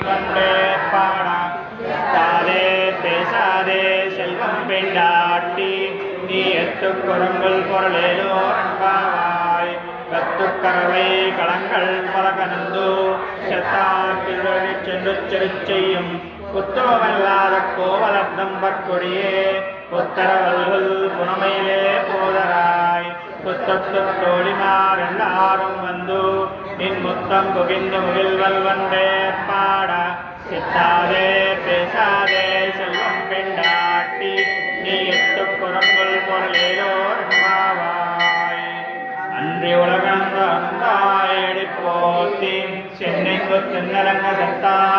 வல்வண்டே பாடா தாதே பேசாதே செல்வம் பெண்டாட்டி நீ எட்டு குரங்கள் பொருளேலோரன்பாவாய் கத்துக்கரவை களங்கள் பலகனந்து செத்தாக்கிழி சென்று செருச்செய்யும் புத்தவல்லாத கோவலத்தம் பற்கொடியே புத்தரவல்கள் புனமையிலே போதராய் புத்தத்து தோழிமார் எல்லாரும் வந்து நின் முத்தம் புகிந்து முகில்வல் வந்தே பாட சித்தாதே பேசாதே செல்வம் பெண்டாட்டி நீ எட்டு புறங்குள் பொருளேலோர்வாய் அன்றி உலகந்த அந்தாயடி போத்தி சென்னைக்கு தென்னரங்க சத்தாய்